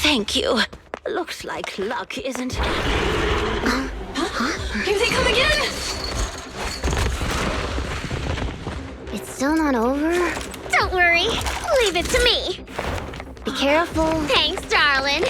Thank you. Looks like luck isn't... Here they come again! It's still not over? Don't worry. Leave it to me. Be careful. Thanks, darling.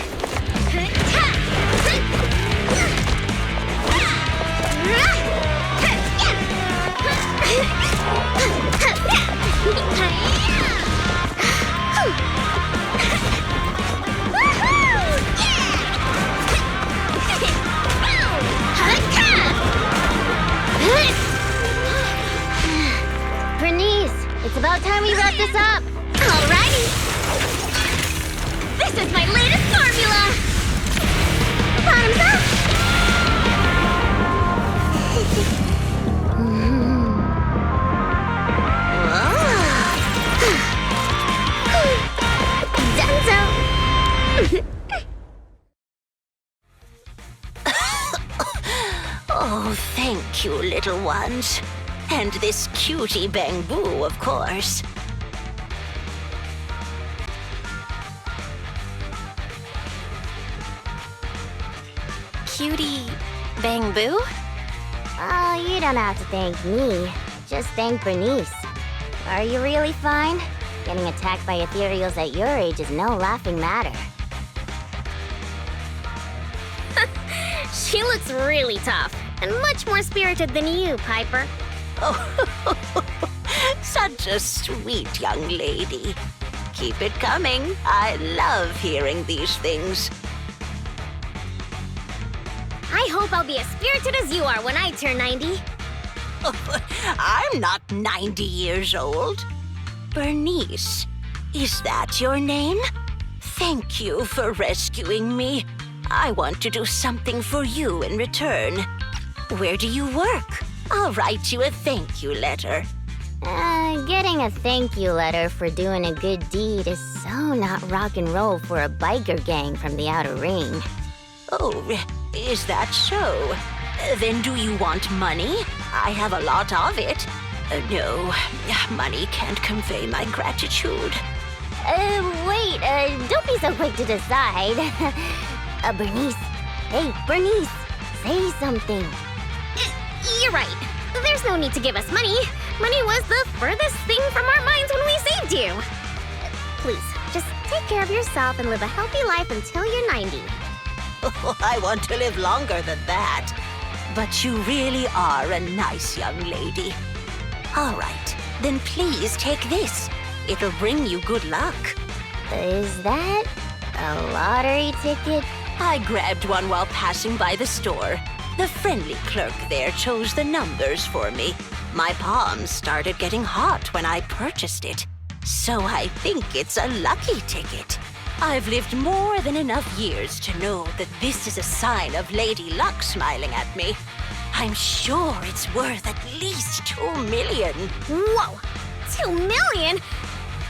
Burnice, it's about time we wrap this up. Alrighty. This is my latest formula. Bottoms up. Dunzo. Oh, thank you, little ones. And this cutie bamboo, of course. Cutie bamboo? Oh, you don't have to thank me. Just thank Burnice. Are you really fine? Getting attacked by ethereals at your age is no laughing matter. She looks really tough and much more spirited than you, Piper. Oh, such a sweet young lady. Keep it coming. I love hearing these things. I hope I'll be as spirited as you are when I turn 90. I'm not 90 years old. Burnice, is that your name? Thank you for rescuing me. I want to do something for you in return. Where do you work? I'll write you a thank you letter. Getting a thank you letter for doing a good deed is so not rock and roll for a biker gang from the outer ring. Oh, is that so? Then do you want money? I have a lot of it. No, money can't convey my gratitude. Wait, don't be so quick to decide. Burnice. Hey, Burnice, say something. You're right. There's no need to give us money. Money was the furthest thing from our minds when we saved you. Please, just take care of yourself and live a healthy life until you're 90. Oh, I want to live longer than that. But you really are a nice young lady. All right, then please take this. It'll bring you good luck. Is that a lottery ticket? I grabbed one while passing by the store. The friendly clerk there chose the numbers for me. My palms started getting hot when I purchased it. So I think it's a lucky ticket. I've lived more than enough years to know that this is a sign of Lady Luck smiling at me. I'm sure it's worth at least 2 million. Whoa! 2 million?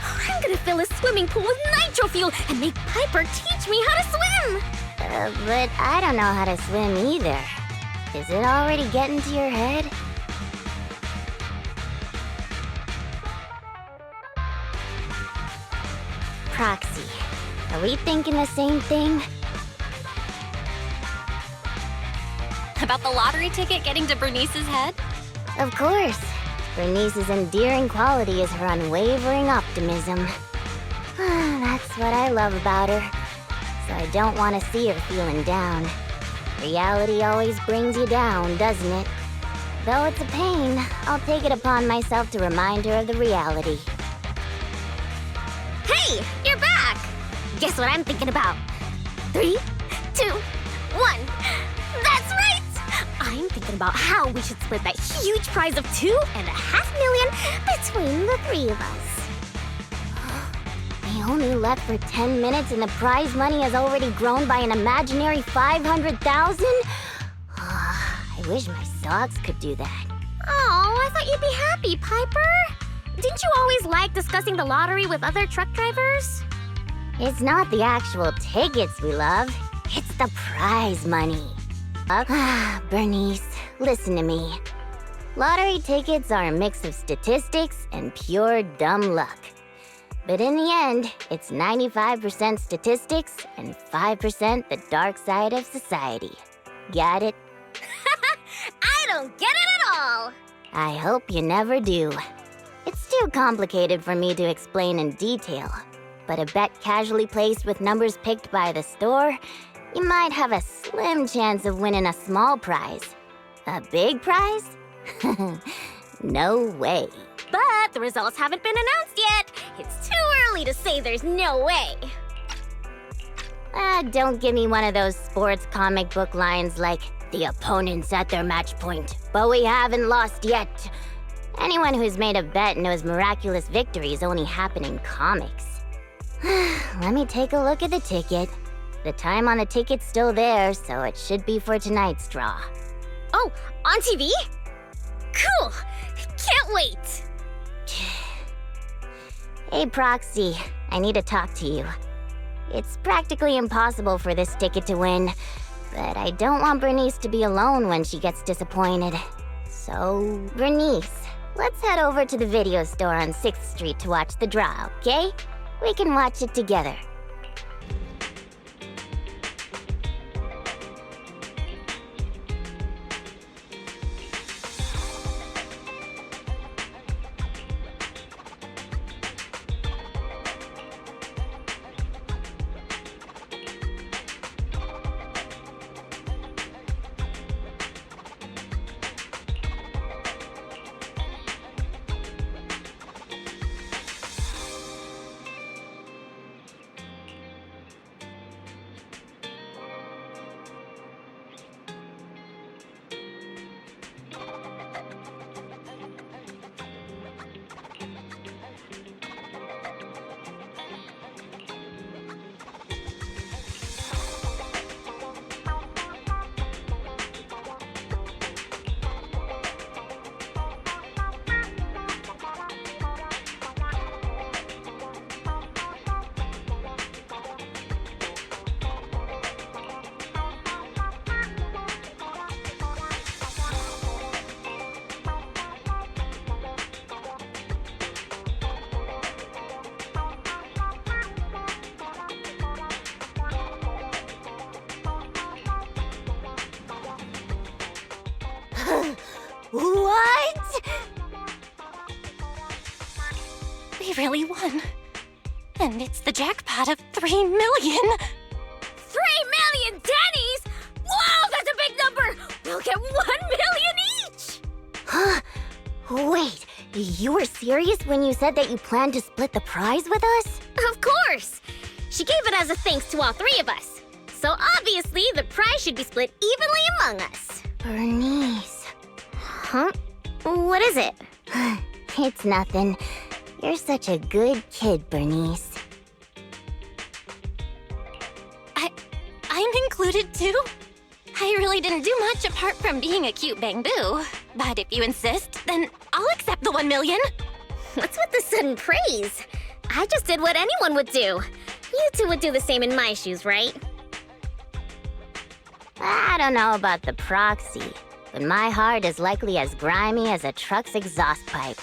I'm gonna fill a swimming pool with nitro fuel and make Piper teach me how to swim! But I don't know how to swim either. Is it already getting to your head? Proxy, are we thinking the same thing? About the lottery ticket getting to Burnice's head? Of course. Burnice's endearing quality is her unwavering optimism. That's what I love about her. So I don't want to see her feeling down. Reality always brings you down, doesn't it? Though it's a pain, I'll take it upon myself to remind her of the reality. Hey, you're back! Guess what I'm thinking about? 3, 2, 1. That's right! I'm thinking about how we should split that huge prize of $2.5 million between the 3 of us. We only left for 10 minutes and the prize money has already grown by an imaginary 500,000? I wish my socks could do that. Oh, I thought you'd be happy, Piper. Didn't you always like discussing the lottery with other truck drivers? It's not the actual tickets we love. It's the prize money. Burnice, listen to me. Lottery tickets are a mix of statistics and pure dumb luck. But in the end, it's 95% statistics and 5% the dark side of society. Got it? I don't get it at all! I hope you never do. It's too complicated for me to explain in detail, but a bet casually placed with numbers picked by the store, you might have a slim chance of winning a small prize. A big prize? No way. But the results haven't been announced yet. It's too early to say there's no way. Don't give me one of those sports comic book lines like, "The opponent's at their match point, but we haven't lost yet." Anyone who's made a bet knows miraculous victories only happen in comics. Let me take a look at the ticket. The time on the ticket's still there, so it should be for tonight's draw. Oh, on TV? Cool! Can't wait! Hey, Proxy, I need to talk to you. It's practically impossible for this ticket to win, but I don't want Burnice to be alone when she gets disappointed. So, Burnice, let's head over to the video store on 6th Street to watch the draw, okay? We can watch it together. What? We really won. And it's the jackpot of 3 million. 3 million Denny's? Whoa, that's a big number! We'll get 1 million each! Huh? Wait, you were serious when you said that you planned to split the prize with us? Of course! She gave it as a thanks to all 3 of us. So obviously, the prize should be split evenly among us. Burnice. Huh? What is it? It's nothing. You're such a good kid, Burnice. I'm included too? I really didn't do much apart from being a cute bamboo. But if you insist, then I'll accept the 1 million. What's with the sudden praise? I just did what anyone would do. You two would do the same in my shoes, right? I don't know about the proxy, but my heart is likely as grimy as a truck's exhaust pipe,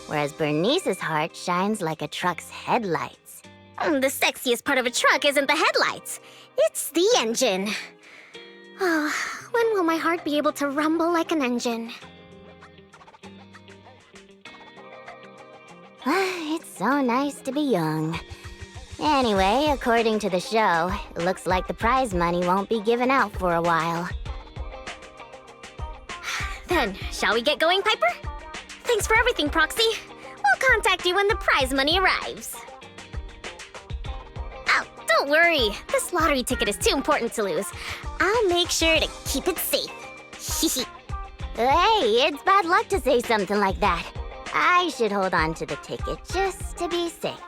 whereas Burnice's heart shines like a truck's headlights. The sexiest part of a truck isn't the headlights. It's the engine. Oh, when will my heart be able to rumble like an engine? It's so nice to be young. Anyway, according to the show, it looks like the prize money won't be given out for a while. Then, shall we get going, Piper? Thanks for everything, Proxy. We'll contact you when the prize money arrives. Oh, don't worry. This lottery ticket is too important to lose. I'll make sure to keep it safe. Hey, it's bad luck to say something like that. I should hold on to the ticket just to be safe.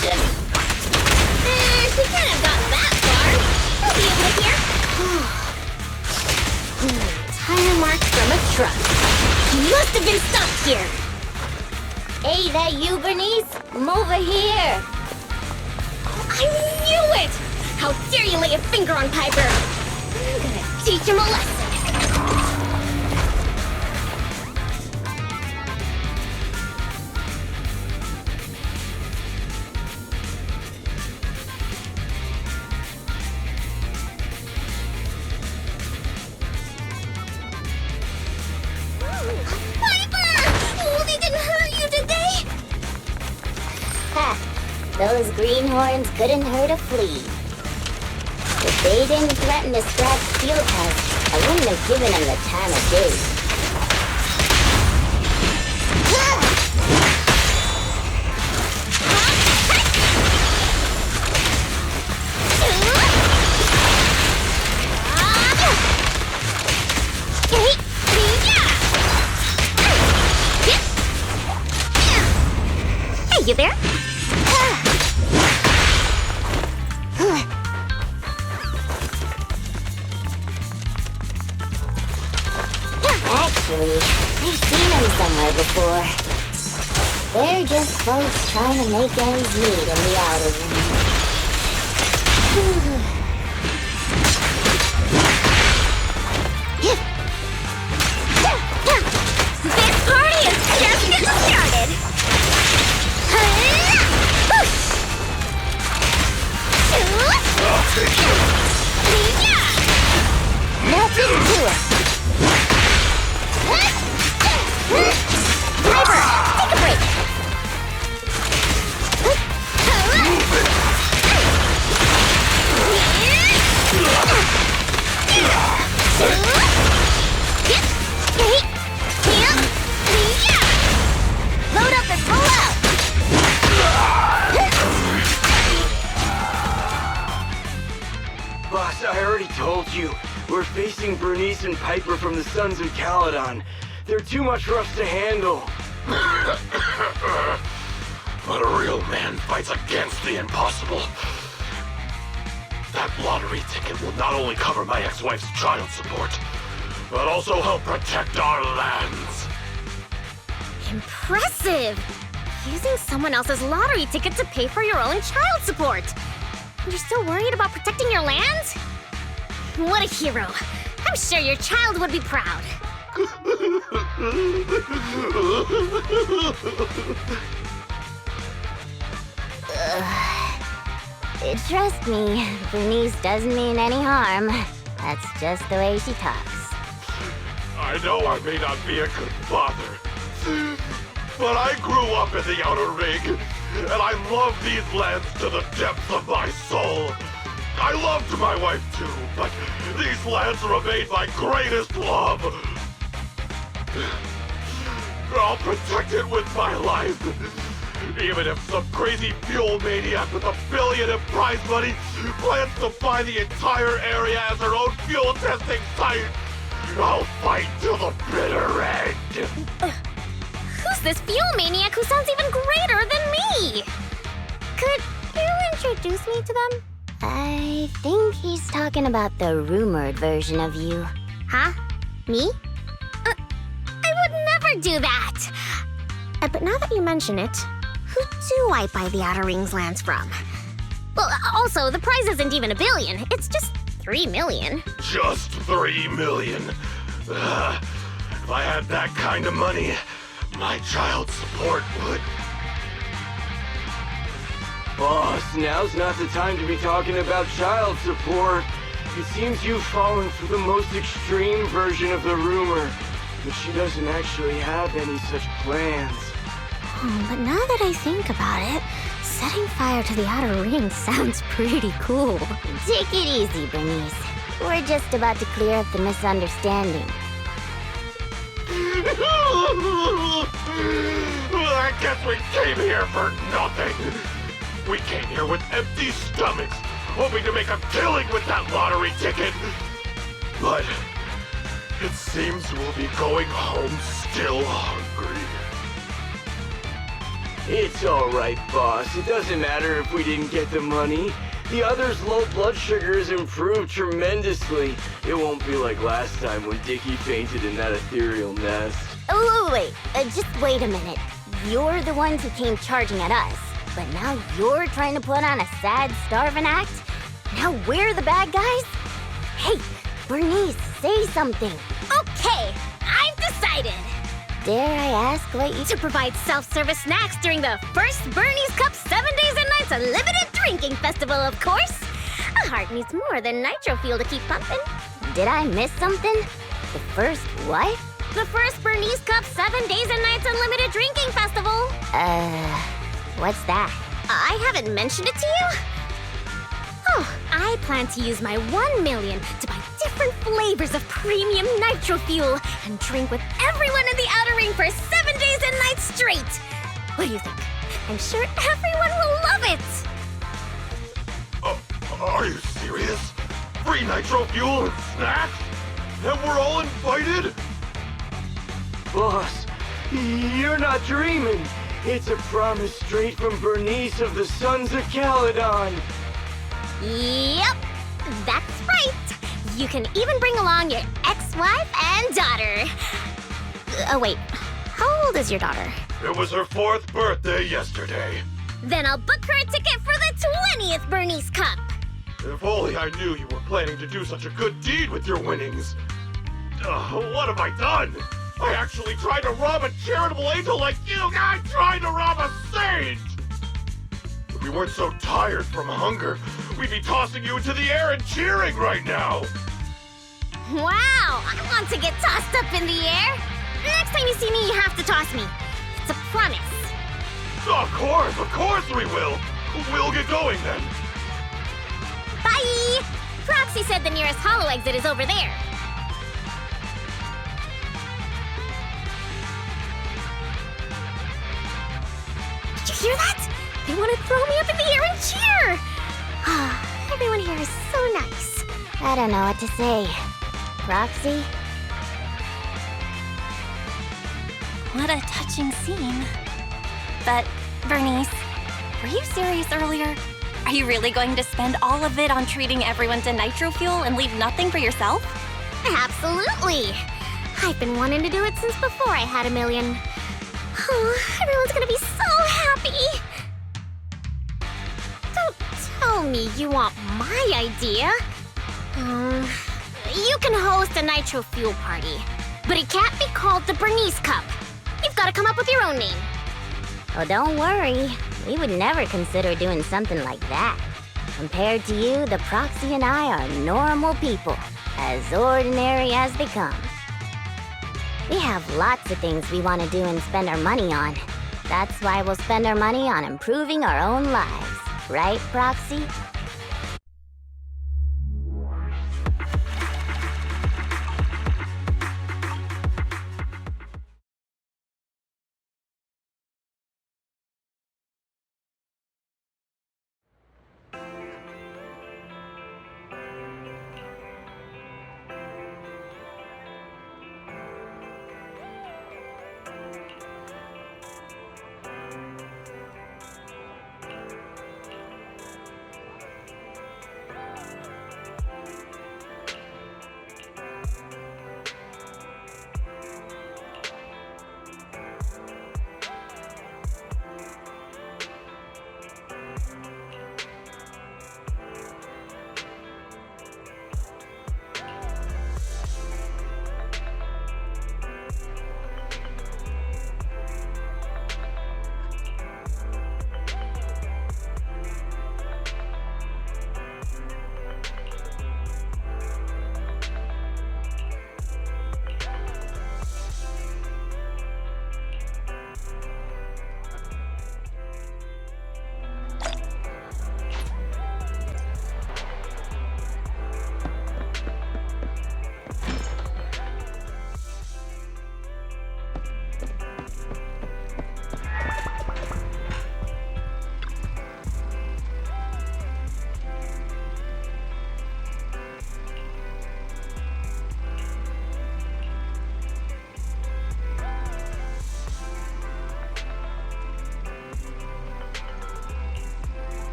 She can't have gotten that far. He'll be able to hear. Tire marks from a truck. He must have been stuck here. Hey, that you, Burnice? I'm over here. I knew it! How dare you lay a finger on Piper? I'm gonna teach him a lesson. Piper! Oh, they didn't hurt you, did they? Ha! Those greenhorns couldn't hurt a flea. If they didn't threaten to scratch Steel Tusk, I wouldn't have given them the time of day. Hey, you there? Actually, I've seen them somewhere before. They're just folks trying to make ends meet in the outer room. This party is just getting started! Nothing to it. Piper, take a break! Load up and pull out! Boss, I already told you. We're facing Burnice and Piper from the Sons of Caledon. They're too much for us to handle. But a real man fights against the impossible. That lottery ticket will not only cover my ex-wife's child support, but also help protect our lands. Impressive! Using someone else's lottery ticket to pay for your own child support! And you're still worried about protecting your land? What a hero! I'm sure your child would be proud. Trust me, Burnice doesn't mean any harm. That's just the way she talks. I know I may not be a good father, but I grew up in the Outer Ring, and I love these lands to the depths of my soul. I loved my wife too, but these lands remain my greatest love. I'll protect it with my life. Even if some crazy fuel maniac with $1 billion in prize money plans to buy the entire area as their own fuel testing site, I'll fight till the bitter end. Who's this fuel maniac who sounds even greater than me? Could you introduce me to them? I think he's talking about the rumored version of you. Huh? Me? I would never do that! But now that you mention it, who do I buy the Outer Rings lands from? Well, also, the prize isn't even $1 billion. It's just 3 million. Just 3 million. If I had that kind of money, my child support would... Boss, now's not the time to be talking about child support. It seems you've fallen for the most extreme version of the rumor, but she doesn't actually have any such plans. But now that I think about it, setting fire to the Outer Ring sounds pretty cool. Take it easy, Burnice. We're just about to clear up the misunderstanding. I guess we came here for nothing. We came here with empty stomachs, hoping to make a killing with that lottery ticket. But it seems we'll be going home still hungry. It's alright, boss. It doesn't matter if we didn't get the money. The other's low blood sugar has improved tremendously. It won't be like last time when Dickie fainted in that ethereal nest. Oh, wait. Just wait a minute. You're the ones who came charging at us. But now you're trying to put on a sad, starving act? Now we're the bad guys? Hey, Burnice, say something. Okay, I've decided Dare I ask what you... to provide self-service snacks during the first Burnice Cup 7 Days and Nights Unlimited Drinking Festival, of course. A heart needs more than nitro fuel to keep pumping. Did I miss something? The first what? The first Burnice Cup 7 Days and Nights Unlimited Drinking Festival. What's that? I haven't mentioned it to you? Oh, I plan to use my 1 million to buy different flavors of premium nitro fuel and drink with everyone in the outer ring for 7 days and nights straight. What do you think? I'm sure everyone will love it. Are you serious? Free nitro fuel and snacks? And we're all invited? Boss, you're not dreaming. It's a promise straight from Burnice of the Sons of Caledon. Yep, that's right. You can even bring along your ex-wife and daughter. Oh wait, how old is your daughter? It was her 4th birthday yesterday. Then I'll book her a ticket for the 20th Burnice Cup. If only I knew you were planning to do such a good deed with your winnings. What have I done? I actually tried to rob a charitable angel like you. I tried to rob a saint! If we weren't so tired from hunger, we'd be tossing you into the air and cheering right now. Wow, I want to get tossed up in the air. Next time you see me, you have to toss me. It's a promise. Of course we will. We'll get going then. Bye! Proxy said the nearest hollow exit is over there. Did you hear that? They want to throw me up in the air and cheer! Everyone here is so nice. I don't know what to say. Roxy? What a touching scene. But, Burnice, were you serious earlier? Are you really going to spend all of it on treating everyone to nitro fuel and leave nothing for yourself? Absolutely! I've been wanting to do it since before I had 1 million. Oh, everyone's gonna be so happy! Don't tell me you want my idea. You can host a nitro fuel party, but it can't be called the Burnice Cup. You've got to come up with your own name. Oh, don't worry. We would never consider doing something like that. Compared to you, the Proxy and I are normal people, as ordinary as they come. We have lots of things we want to do and spend our money on. That's why we'll spend our money on improving our own lives. Right, Proxy?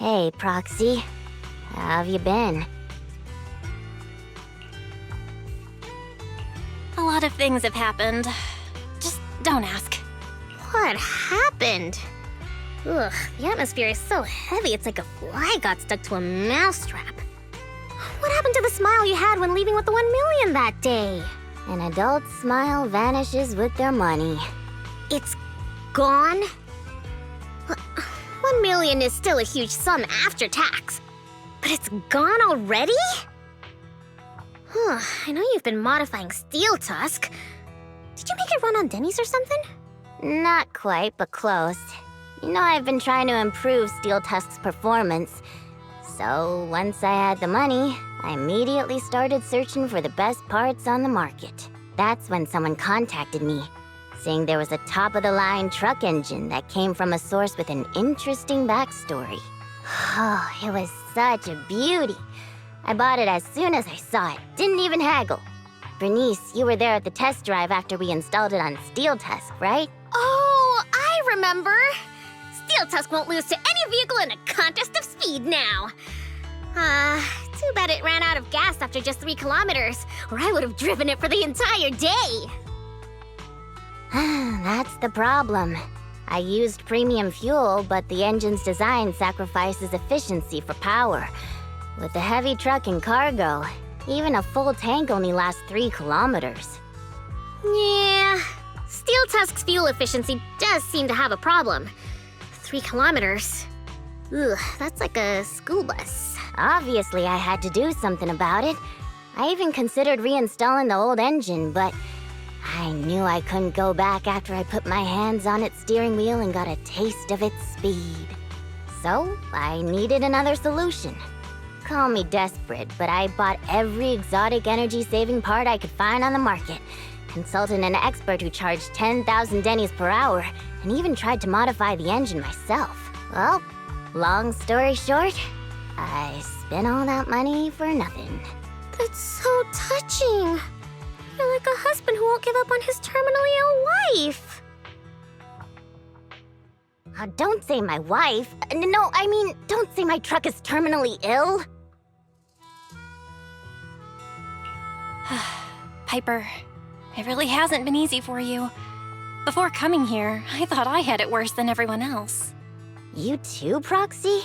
Hey, Proxy. How have you been? A lot of things have happened. Just don't ask. What happened? Ugh, the atmosphere is so heavy it's like a fly got stuck to a mousetrap. What happened to the smile you had when leaving with the 1 million that day? An adult's smile vanishes with their money. It's gone? 1 million is still a huge sum after tax. But it's gone already? I know you've been modifying Steel Tusk. Did you make it run on Denny's or something? Not quite, but close. You know, I've been trying to improve Steel Tusk's performance. So once I had the money, I immediately started searching for the best parts on the market. That's when someone contacted me, saying there was a top-of-the-line truck engine that came from a source with an interesting backstory. Oh, it was such a beauty. I bought it as soon as I saw it. Didn't even haggle. Burnice, you were there at the test drive after we installed it on Steel Tusk, right? Oh, I remember. Steel Tusk won't lose to any vehicle in a contest of speed now. Too bad it ran out of gas after just 3 kilometers, or I would have driven it for the entire day. That's the problem. I used premium fuel, but the engine's design sacrifices efficiency for power. With the heavy truck and cargo, even a full tank only lasts 3 kilometers. Yeah, Steel Tusk's fuel efficiency does seem to have a problem. 3 kilometers. Ugh, that's like a school bus. Obviously, I had to do something about it. I even considered reinstalling the old engine, but I knew I couldn't go back after I put my hands on its steering wheel and got a taste of its speed. So, I needed another solution. Call me desperate, but I bought every exotic energy-saving part I could find on the market, consulted an expert who charged 10,000 Denny's per hour, and even tried to modify the engine myself. Well, long story short, I spent all that money for nothing. That's so touching. You're like a husband who won't give up on his terminally ill wife. Don't say my wife. No, I mean, don't say my truck is terminally ill. Piper, it really hasn't been easy for you. Before coming here, I thought I had it worse than everyone else. You too, Proxy?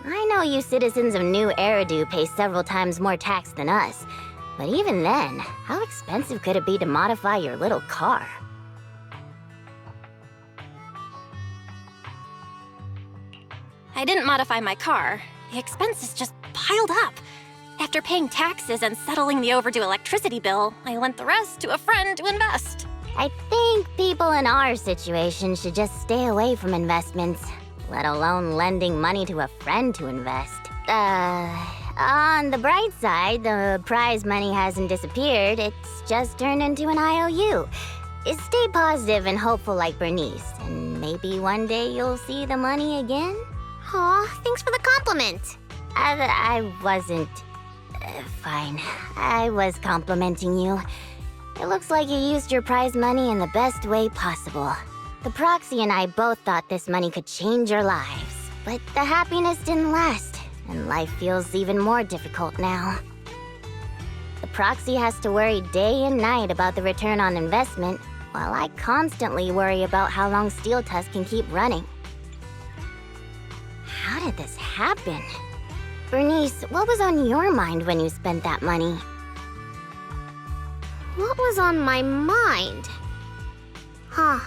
I know you citizens of New Eridu pay several times more tax than us, but even then, how expensive could it be to modify your little car? I didn't modify my car. The expenses just piled up. After paying taxes and settling the overdue electricity bill, I lent the rest to a friend to invest. I think people in our situation should just stay away from investments, let alone lending money to a friend to invest. On the bright side, the prize money hasn't disappeared, it's just turned into an IOU. Stay positive and hopeful like Burnice, and maybe one day you'll see the money again? Aw, thanks for the compliment. I wasn't... fine. I was complimenting you. It looks like you used your prize money in the best way possible. The Proxy and I both thought this money could change our lives, but the happiness didn't last, and life feels even more difficult now. The Proxy has to worry day and night about the return on investment, while I constantly worry about how long Steel Tusk can keep running. How did this happen? Burnice, what was on your mind when you spent that money? What was on my mind? I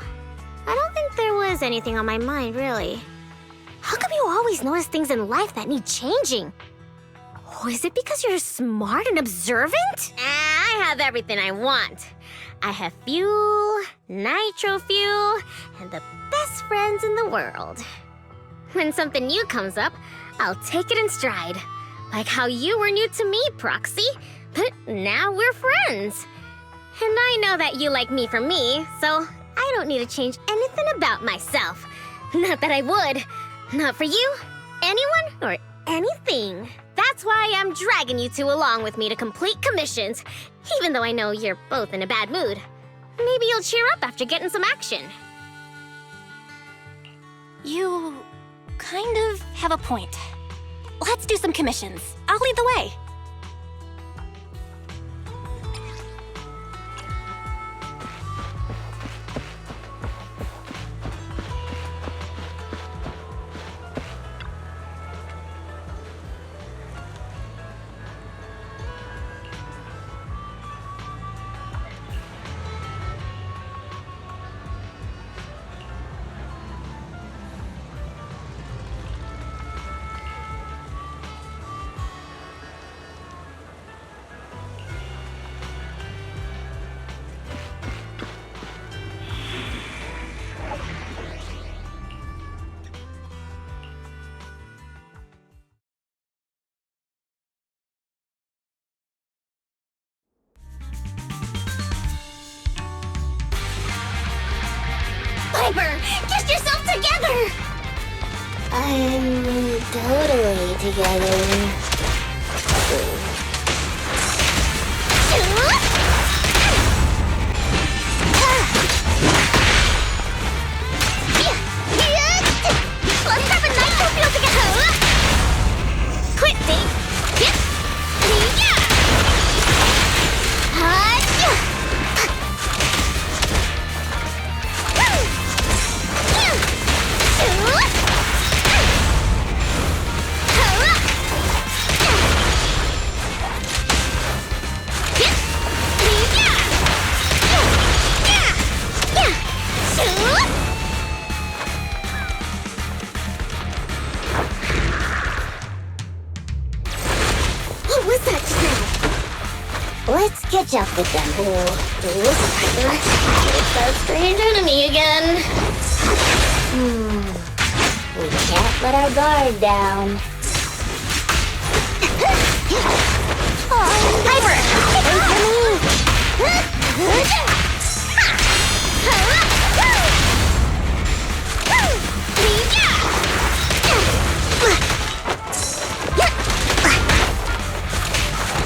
don't think there was anything on my mind, really. How come you always notice things in life that need changing? Oh, is it because you're smart and observant? I have everything I want. I have fuel, nitro fuel, and the best friends in the world. When something new comes up, I'll take it in stride. Like how you were new to me, Proxy, but now we're friends. And I know that you like me for me, so I don't need to change anything about myself. Not that I would. Not for you, anyone, or anything. That's why I'm dragging you two along with me to complete commissions, even though I know you're both in a bad mood. Maybe you'll cheer up after getting some action. You kind of have a point. let's do some commissions. I'll lead the way. Piper, get yourself together! I'm totally together. Let's have a nice feel together! Quit, Dave! What was that sound? Let's catch up with them. Listen, Piper. It's that strange enemy again. We can't let our guard down. Piper! Wait for me!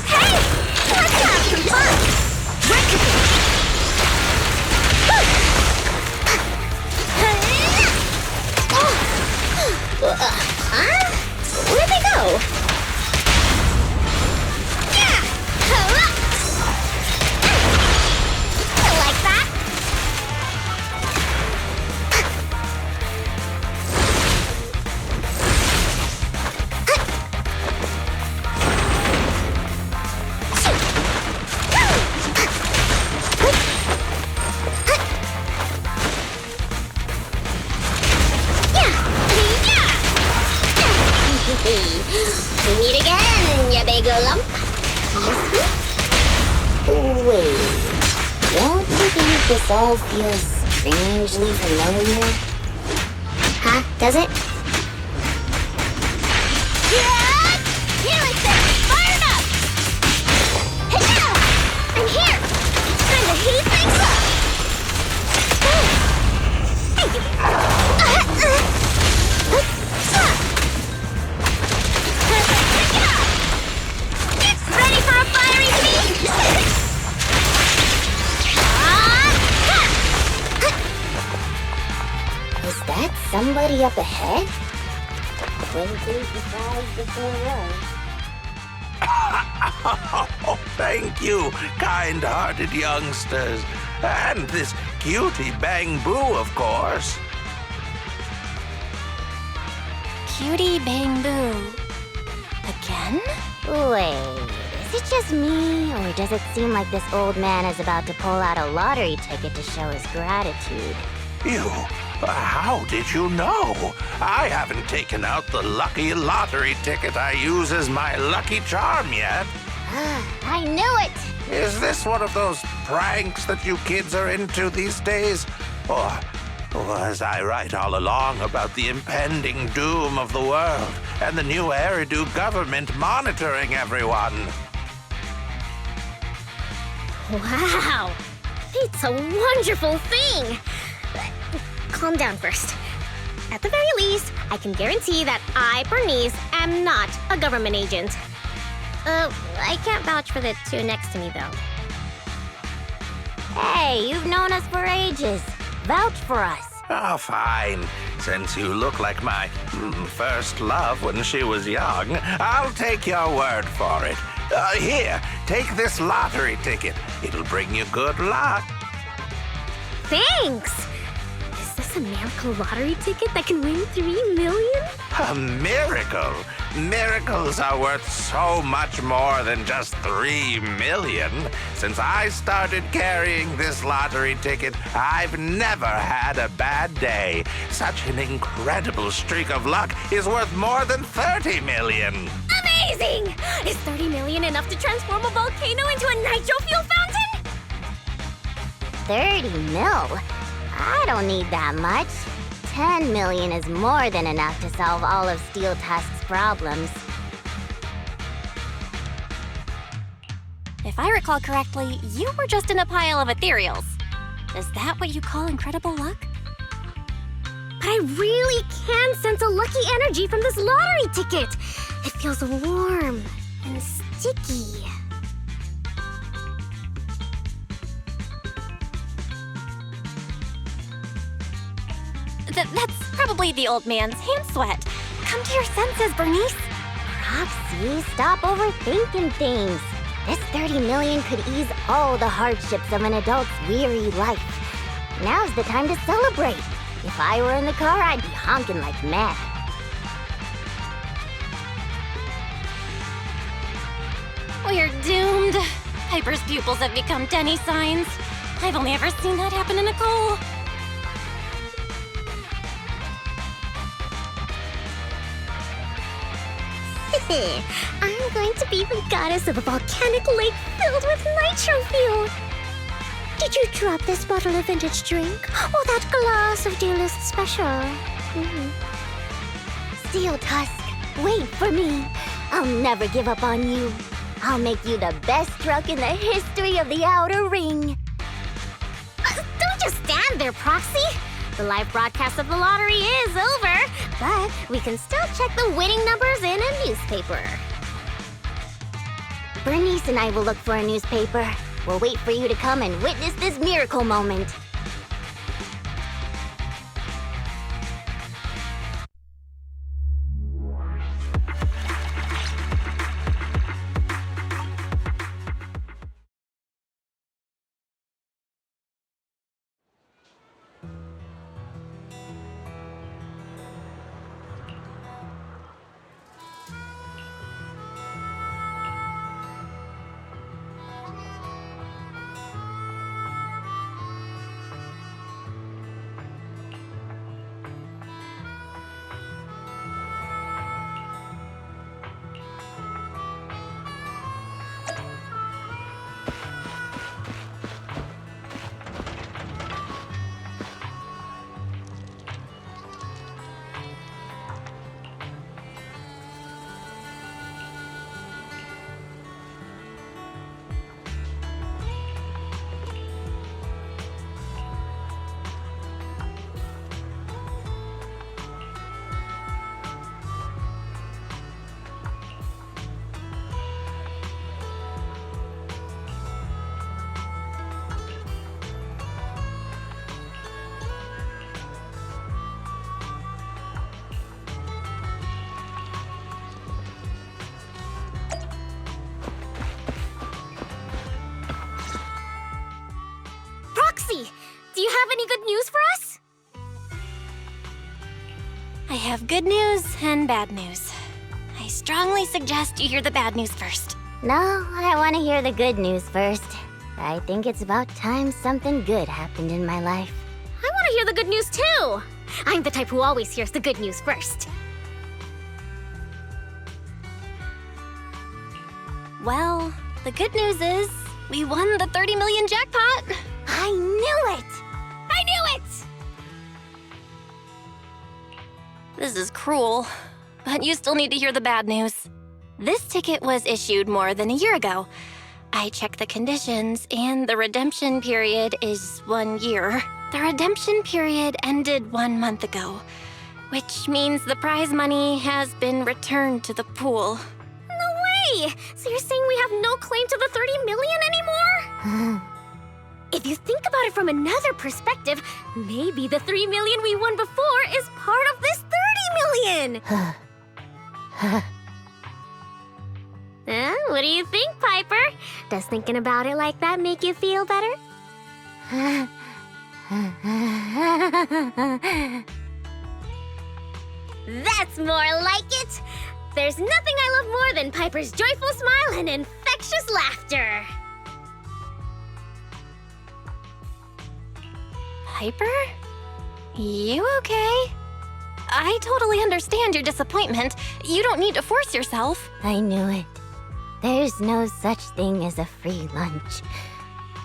Hey! Let's have some fun! Where'd they go? I like that. We meet again, ya big lump. Wait, don't you think this all feels strangely familiar? Huh? Does it? Yeah! Here I say, fired up! I'm here! Time to heat things up! Ready for a fiery feast? Is that somebody up ahead? Twinkly surprise before love. Oh, thank you, kind-hearted youngsters. And this cutie Bang Boo, of course. Cutie Bang Boo. Again? Wait, is it just me, or does it seem like this old man is about to pull out a lottery ticket to show his gratitude? You, how did you know? I haven't taken out the lucky lottery ticket I use as my lucky charm yet. I knew it! Is this one of those pranks that you kids are into these days? Or was I right all along about the impending doom of the world and the new Eridu government monitoring everyone? Wow! It's a wonderful thing! Calm down first. At the very least, I can guarantee that I, Burnice, am not a government agent. I can't vouch for the two next to me, though. Hey, you've known us for ages. Vouch for us. Oh, fine. Since you look like my first love when she was young, I'll take your word for it. Here, take this lottery ticket. It'll bring you good luck. Thanks! Is this a miracle lottery ticket that can win 3 million? A miracle? Miracles are worth so much more than just 3 million. Since I started carrying this lottery ticket, I've never had a bad day. Such an incredible streak of luck is worth more than 30 million. Amazing! Is 30 million enough to transform a volcano into a nitro fuel fountain? 30 mil? I don't need that much. 10 million is more than enough to solve all of Steel Tusk's problems. If I recall correctly, you were just in a pile of ethereals. Is that what you call incredible luck? But I really can sense a lucky energy from this lottery ticket. It feels warm and sticky. That's probably the old man's hand sweat. Come to your senses, Burnice. Roxy, stop overthinking things. This 30 million could ease all the hardships of an adult's weary life. Now's the time to celebrate. If I were in the car, I'd be honking like mad. We're doomed. Piper's pupils have become Denny signs. I've only ever seen that happen to Nicole. I'm going to be the goddess of a volcanic lake filled with nitro fuel. Did you drop this bottle of vintage drink? Or that glass of dearest special? Steel Tusk, wait for me. I'll never give up on you. I'll make you the best truck in the history of the Outer Ring. Don't just stand there, Proxy. The live broadcast of the lottery is over, but we can still check the winning numbers in a newspaper. Burnice and I will look for a newspaper. We'll wait for you to come and witness this miracle moment. Do you have any good news for us? I have good news and bad news. I strongly suggest you hear the bad news first. No, I want to hear the good news first. I think it's about time something good happened in my life. I want to hear the good news too. I'm the type who always hears the good news first. Well, the good news is we won the 30 million jackpot. I knew it! I knew it! This is cruel, but you still need to hear the bad news. This ticket was issued more than a year ago. I checked the conditions, and the redemption period is 1 year. The redemption period ended 1 month ago, which means the prize money has been returned to the pool. No way! So you're saying we have no claim to the 30 million anymore? if you think about it from another perspective, maybe the 3 million we won before is part of this 30 million! What do you think, Piper? Does thinking about it like that make you feel better? That's more like it! There's nothing I love more than Piper's joyful smile and infectious laughter! Piper? You okay? I totally understand your disappointment. You don't need to force yourself. I knew it. There's no such thing as a free lunch.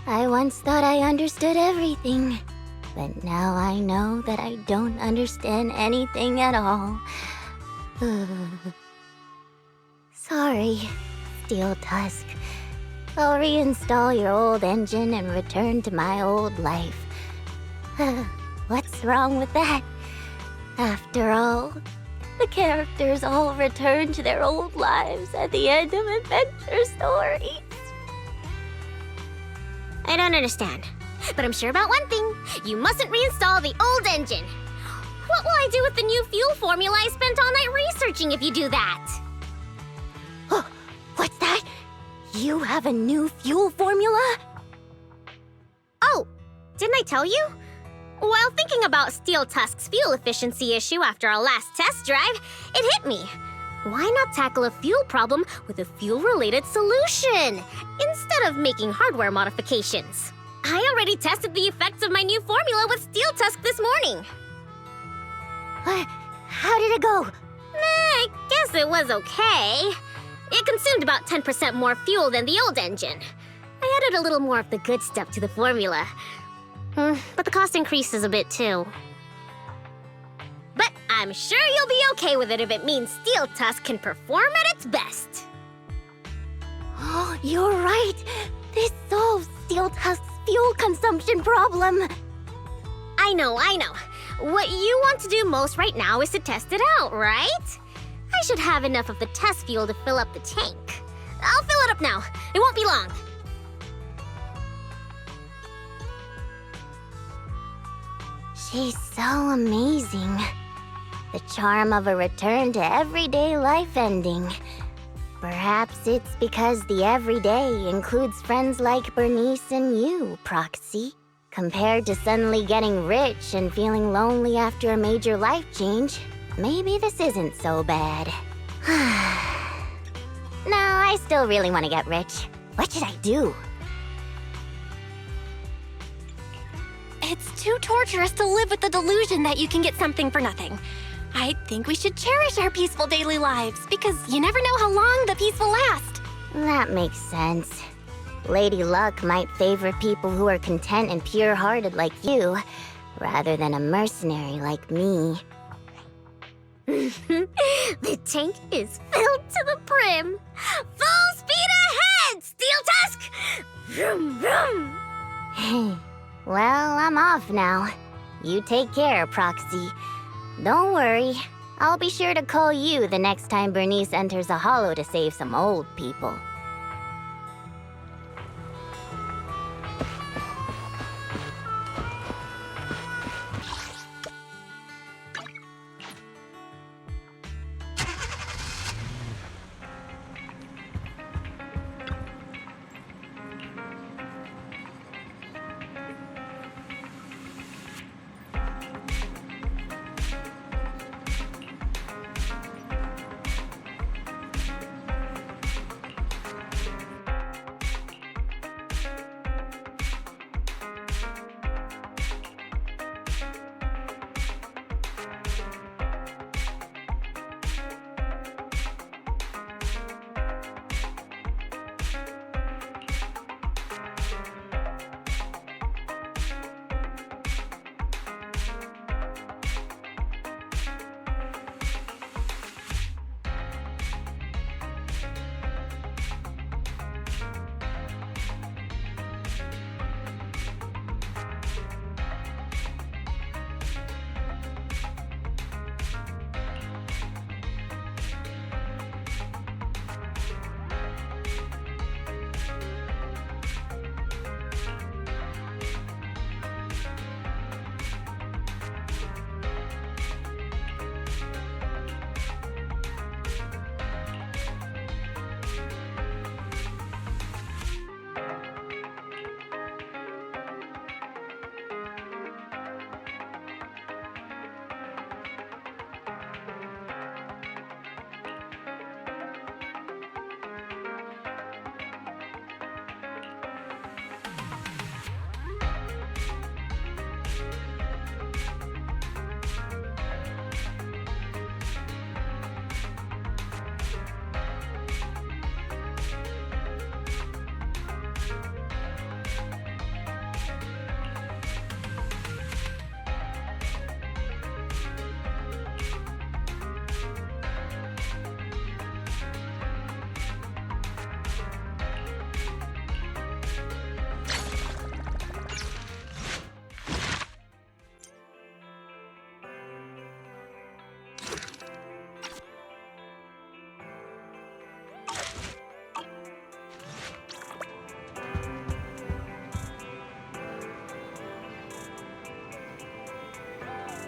I once thought I understood everything, but now I know that I don't understand anything at all. Sorry, Steel Tusk. I'll reinstall your old engine and return to my old life. What's wrong with that? After all, the characters all return to their old lives at the end of adventure stories. I don't understand, but I'm sure about one thing. You mustn't reinstall the old engine. What will I do with the new fuel formula I spent all night researching if you do that? Oh, what's that? You have a new fuel formula? Oh, didn't I tell you? While thinking about Steel Tusk's fuel efficiency issue after our last test drive, it hit me. Why not tackle a fuel problem with a fuel-related solution, instead of making hardware modifications? I already tested the effects of my new formula with Steel Tusk this morning. How did it go? I guess it was okay. It consumed about 10% more fuel than the old engine. I added a little more of the good stuff to the formula. But the cost increases a bit too. But I'm sure you'll be okay with it if it means Steel Tusk can perform at its best. Oh, you're right. This solves Steel Tusk's fuel consumption problem. I know. What you want to do most right now is to test it out, right? I should have enough of the test fuel to fill up the tank. I'll fill it up now. It won't be long. She's so amazing. The charm of a return to everyday life ending. Perhaps it's because the everyday includes friends like Burnice and you, Proxy. Compared to suddenly getting rich and feeling lonely after a major life change, maybe this isn't so bad. No, I still really want to get rich. What should I do? It's too torturous to live with the delusion that you can get something for nothing. I think we should cherish our peaceful daily lives, because you never know how long the peace will last. That makes sense. Lady Luck might favor people who are content and pure-hearted like you, rather than a mercenary like me. The tank is filled to the brim. Full speed ahead, Steel Tusk! Vroom, vroom. Hey, well, I'm off now. You take care, Proxy. Don't worry, I'll be sure to call you the next time Burnice enters a hollow to save some old people.